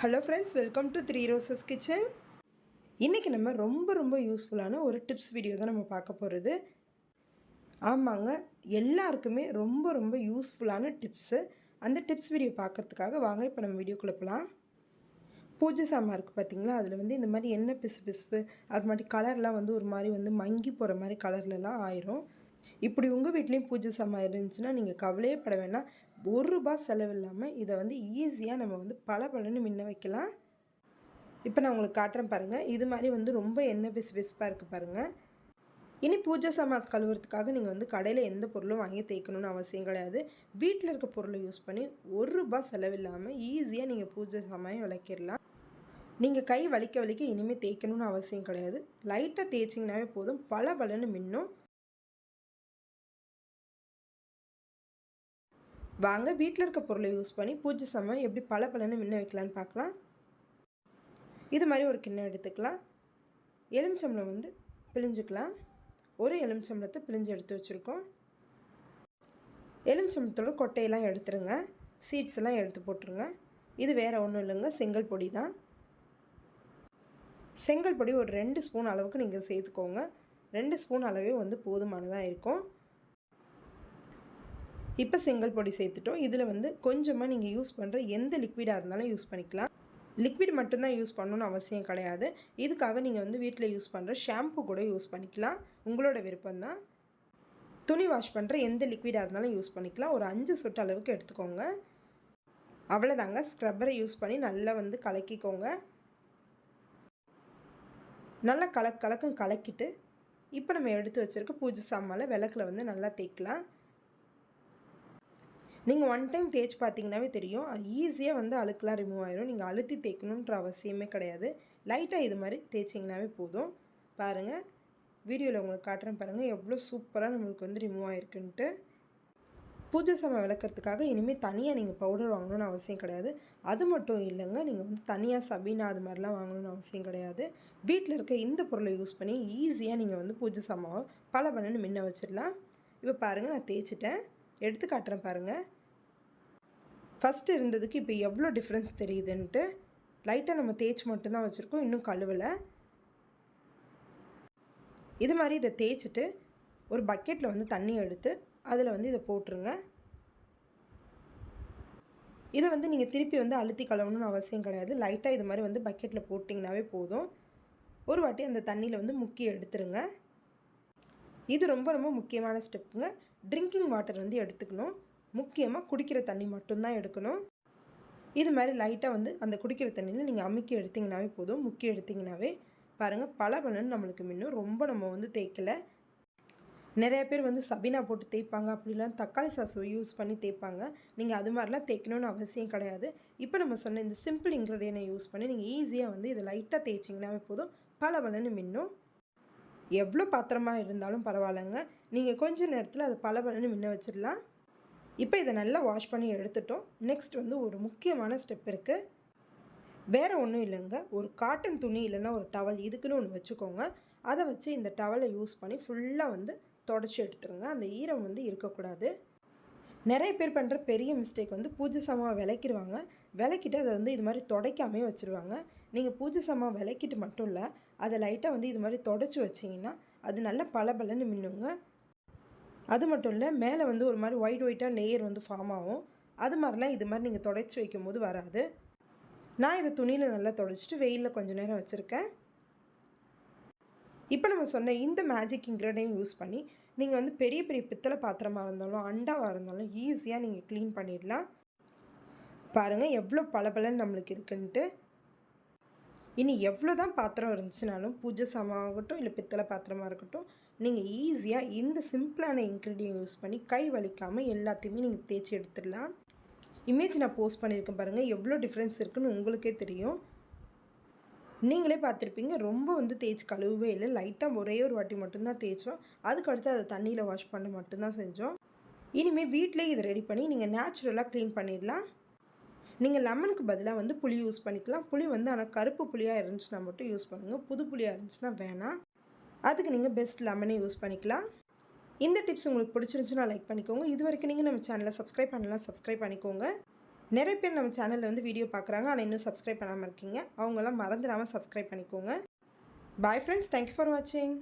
Hello friends, welcome to three roses kitchen. இன்றைக்கி நம்ம ரொம்ப யூஸ்ஃபுல்லான ஒரு டிப்ஸ் வீடியோ தான் நம்ம பார்க்க போகிறது. ஆமாங்க, எல்லாருக்குமே ரொம்ப யூஸ்ஃபுல்லான டிப்ஸு. அந்த டிப்ஸ் வீடியோ பார்க்குறதுக்காக வாங்க இப்போ நம்ம வீடியோக்குள்ளே போகலாம். பூஜை சாமான் இருக்குது பார்த்திங்களா, அதில் வந்து இந்த மாதிரி எண்ணெய் பிசு அது மாதிரி கலர்லாம் வந்து ஒரு மாதிரி வந்து மங்கி போகிற மாதிரி கலர்லலாம் ஆயிரும். இப்படி உங்கள் வீட்லேயும் பூஜை சாமான் இருந்துச்சுன்னா நீங்கள் கவலையே பட வேணாம். ₹1 செலவில்லாமல் இதை வந்து ஈஸியாக நம்ம வந்து பளபளன்னு மின்ன வைக்கலாம். இப்போ நான் உங்களுக்கு காட்டுறேன் பாருங்கள். இது மாதிரி வந்து ரொம்ப எண்ணெய் பிசுப்பாக இருக்குது பாருங்கள். இனி பூஜை சாமான் கழுவுறதுக்காக நீங்கள் வந்து கடையில் எந்த பொருளும் வாங்கி தேய்க்கணும்னு அவசியம் கிடையாது. வீட்டில் இருக்க பொருளை யூஸ் பண்ணி ₹1 செலவில்லாமல் ஈஸியாக நீங்கள் பூஜை சாமான் விளக்கிடலாம். நீங்கள் கை வலிக்க இனிமேல் தேய்க்கணும்னு அவசியம் கிடையாது. லைட்டாக தேய்ச்சிங்கனாவே போதும், பளபளன்னு மின்னும். வாங்க வீட்டில் இருக்க பொருளை யூஸ் பண்ணி பூஜை சாமான் எப்படி பளபளன்னு மின்ன வைக்கலான்னு பார்க்கலாம். இது மாதிரி ஒரு கிண்ணம் எடுத்துக்கலாம். எலுமிச்சம்பழம் வந்து பிழிஞ்சுக்கலாம். ஒரு எலுமிச்சம்பழத்தை பிழிஞ்சு எடுத்து வச்சுருக்கோம். எலுமிச்சம்பழத்தோட கொட்டையெல்லாம் எடுத்துருங்க. சீட்ஸ் எல்லாம் எடுத்து போட்டுருங்க. இது வேறு ஒன்றும் இல்லைங்க, செங்கல் பொடி தான். செங்கல் பொடி ஒரு 2 ஸ்பூன் அளவுக்கு நீங்கள் சேர்த்துக்கோங்க. 2 ஸ்பூன் அளவே வந்து போதுமானதாக இருக்கும். இப்போ செங்கல் பொடி சேர்த்துட்டோம். இதில் வந்து கொஞ்சமாக நீங்கள் யூஸ் பண்ணுற எந்த லிக்விடாக இருந்தாலும் யூஸ் பண்ணிக்கலாம். லிக்விட் மட்டும்தான் யூஸ் பண்ணணும்னு அவசியம் கிடையாது. இதுக்காக நீங்கள் வந்து வீட்டில் யூஸ் பண்ணுற ஷாம்பு கூட யூஸ் பண்ணிக்கலாம். உங்களோட விருப்பம்தான். துணி வாஷ் பண்ணுற எந்த லிக்விடாக இருந்தாலும் யூஸ் பண்ணிக்கலாம். ஒரு 5 சொட்டு அளவுக்கு எடுத்துக்கோங்க. அவ்வளோதாங்க. ஸ்க்ரப்பரை யூஸ் பண்ணி நல்லா வந்து கலக்கிக்கோங்க. நல்லா கலக்குன்னு கலக்கிட்டு இப்போ நம்ம எடுத்து வச்சுருக்க பூஜை சாமானில் விளக்கில் வந்து நல்லா தேய்க்கலாம். நீங்கள் 1 டைம் தேய்ச்சி பார்த்தீங்கன்னாவே தெரியும், அது ஈஸியாக வந்து அழுக்கெலாம் ரிமூவ் ஆயிரும். நீங்கள் அழுத்தி தேய்க்கணுன்ற அவசியமே கிடையாது. லைட்டாக இது மாதிரி தேய்ச்சிங்கனாவே போதும். பாருங்கள், வீடியோவில் உங்களுக்கு காட்டுறேன் பாருங்கள், எவ்வளோ சூப்பராக நம்மளுக்கு வந்து ரிமூவ் ஆகிருக்குன்ட்டு. பூஜை சாமான் விளக்கிறதுக்காக இனிமேல் தனியாக நீங்கள் பவுடர் வாங்கணும்னு அவசியம் கிடையாது. அது மட்டும் இல்லைங்க, நீங்கள் வந்து தனியாக சபீனா அது மாதிரிலாம் வாங்கணும்னு அவசியம் கிடையாது. வீட்டில் இருக்க இந்த பொருளை யூஸ் பண்ணி ஈஸியாக நீங்கள் வந்து பூஜை சாமாவை பளபளன்னு மின்ன வச்சிடலாம். இப்போ பாருங்கள், நான் தேய்ச்சிட்டேன். எடுத்து காட்டுறேன் பாருங்கள். ஃபஸ்ட்டு இருந்ததுக்கு இப்போ எவ்வளோ டிஃப்ரென்ஸ் தெரியுதுன்ட்டு. லைட்டாக நம்ம தேய்ச்சி மட்டும்தான் வச்சுருக்கோம், இன்னும் கழுவலை. இது மாதிரி இதை தேய்ச்சிட்டு ஒரு பக்கெட்டில் வந்து தண்ணி எடுத்து அதில் வந்து இதை போட்டுருங்க. இதை வந்து நீங்கள் திருப்பி வந்து அழுத்தி கழுவணும்னு அவசியம் கிடையாது. லைட்டாக இது மாதிரி வந்து பக்கெட்டில் போட்டிங்கனாவே போதும். ஒரு வாட்டி அந்த தண்ணியில் வந்து முக்கி எடுத்துருங்க. இது ரொம்ப முக்கியமான ஸ்டெப்புங்க. ட்ரிங்கிங் வாட்டர் வந்து எடுத்துக்கணும். முக்கியமாக குடிக்கிற தண்ணி மட்டும்தான் எடுக்கணும். இது மாதிரி லைட்டாக வந்து அந்த குடிக்கிற தண்ணியில் நீங்கள் அமுக்கி எடுத்திங்கனாவே போதும். முக்கி எடுத்திங்கனாவே பாருங்கள், பளபளன்னு நம்மளுக்கு மின்னும். ரொம்ப நம்ம வந்து தேய்க்கலை. நிறைய பேர் வந்து சபீனா போட்டு தேய்ப்பாங்க, அப்படிலாம் தக்காளி சாஸ் யூஸ் பண்ணி தேய்ப்பாங்க. நீங்கள் அது மாதிரிலாம் தேய்க்கணும்னு அவசியம் கிடையாது. இப்போ நம்ம சொன்ன இந்த சிம்பிள் இன்க்ரீடியன்ட்டை யூஸ் பண்ணி நீங்கள் ஈஸியாக வந்து இதை லைட்டாக தேய்ச்சிங்கனாவே போதும், பளபளன்னு மின்னும். எவ்வளோ பாத்திரமாக இருந்தாலும் பரவாயில்லைங்க, நீங்கள் கொஞ்சம் நேரத்தில் அதை பளபளன்னு மின்ன வச்சிடலாம். இப்போ இதை நல்லா வாஷ் பண்ணி எடுத்துட்டோம். நெக்ஸ்ட் வந்து ஒரு முக்கியமான ஸ்டெப் இருக்குது. வேறு ஒன்றும் இல்லைங்க, ஒரு காட்டன் துணி இல்லைன்னா ஒரு டவல் இதுக்குன்னு ஒன்று வச்சுக்கோங்க. அதை வச்சு இந்த டவலை யூஸ் பண்ணி ஃபுல்லாக வந்து தொடச்சி எடுத்துருங்க. அந்த ஈரம் வந்து இருக்கக்கூடாது. நிறைய பேர் பண்ணுற பெரிய மிஸ்டேக் வந்து பூஜை சாமான் விளக்கிடுவாங்க. விளக்கிட்டு அதை வந்து இது மாதிரி துடைக்காமே வச்சுருவாங்க. நீங்கள் பூஜை சாமான் விளக்கிட்டு மட்டும் இல்லை, அதை லைட்டாக வந்து இது மாதிரி தொடச்சி வச்சிங்கன்னா அது நல்லா பளபளன்னு மின்னுங்க. அது மட்டும் இல்லை, மேலே வந்து ஒரு மாதிரி ஒயிட்டாக லேயர் வந்து ஃபார்ம் ஆகும். அது மாதிரிலாம் இது மாதிரி நீங்கள் தொடச்சி வைக்கும் போது வராது. நான் இதை துணியில் நல்லா தொடச்சிட்டு வெயிலில் கொஞ்சம் நேரம் வச்சுருக்கேன். இப்போ நம்ம சொன்ன இந்த மேஜிக் இன்க்ரீடியன்ட் யூஸ் பண்ணி நீங்கள் வந்து பெரிய பித்தளை பாத்திரமாக இருந்தாலும் அண்டாவாக இருந்தாலும் ஈஸியாக நீங்கள் க்ளீன் பண்ணிடலாம். பாருங்கள் எவ்வளோ பளபளன்னு நம்மளுக்கு இருக்குன்ட்டு. இனி எவ்வளோ தான் பாத்திரம் இருந்துச்சுனாலும், பூஜை சாமான் ஆகட்டும் இல்லை பித்தளை பாத்திரமாக இருக்கட்டும், நீங்கள் ஈஸியாக இந்த சிம்பிளான இன்க்ரீடியன்ட் யூஸ் பண்ணி கை வலிக்காமல் எல்லாத்தையுமே நீங்கள் தேய்ச்சி எடுத்துடலாம். இமேஜ் நான் போஸ்ட் பண்ணியிருக்கேன் பாருங்கள், எவ்வளோ டிஃப்ரென்ஸ் இருக்குதுன்னு உங்களுக்கே தெரியும். நீங்களே பார்த்துருப்பீங்க. ரொம்ப வந்து தேய்ச்சி கழுவவே இல்லை, லைட்டாக ஒரே ஒரு வாட்டி மட்டும்தான் தேய்ச்சோம். அதுக்கடுத்து அதை தண்ணியில் வாஷ் பண்ண மட்டும்தான் செஞ்சோம். இனிமேல் வீட்டிலே இதை ரெடி பண்ணி நீங்கள் நேச்சுரலாக க்ளீன் பண்ணிடலாம். நீங்கள் லெமனுக்கு பதிலாக வந்து புளி யூஸ் பண்ணிக்கலாம். புளி வந்து ஆனால் கருப்பு புளியாக இருந்துச்சுன்னா மட்டும் யூஸ் பண்ணுங்கள், புது புளியாக இருந்துச்சுன்னா வேணாம். அதுக்கு நீங்கள் பெஸ்ட் லெமனே யூஸ் பண்ணிக்கலாம். இந்த டிப்ஸ் உங்களுக்கு பிடிச்சிருந்துச்சுன்னா லைக் பண்ணிக்கோங்க. இது வரைக்கும் நீங்கள் நம்ம சேனலை சப்ஸ்கிரைப் பண்ணலாம், சப்ஸ்கிரைப் பண்ணிக்கோங்க. நிறைய பேர் நம்ம சேனலில் வந்து வீடியோ பார்க்குறாங்க, ஆனால் இன்னும் சப்ஸ்கிரைப் பண்ணாமல் இருக்கீங்க. அவங்களாம் மறந்துடாமல் சப்ஸ்கிரைப் பண்ணிக்கோங்க. பாய் ஃப்ரெண்ட்ஸ், தேங்க்யூ ஃபார் வாட்சிங்.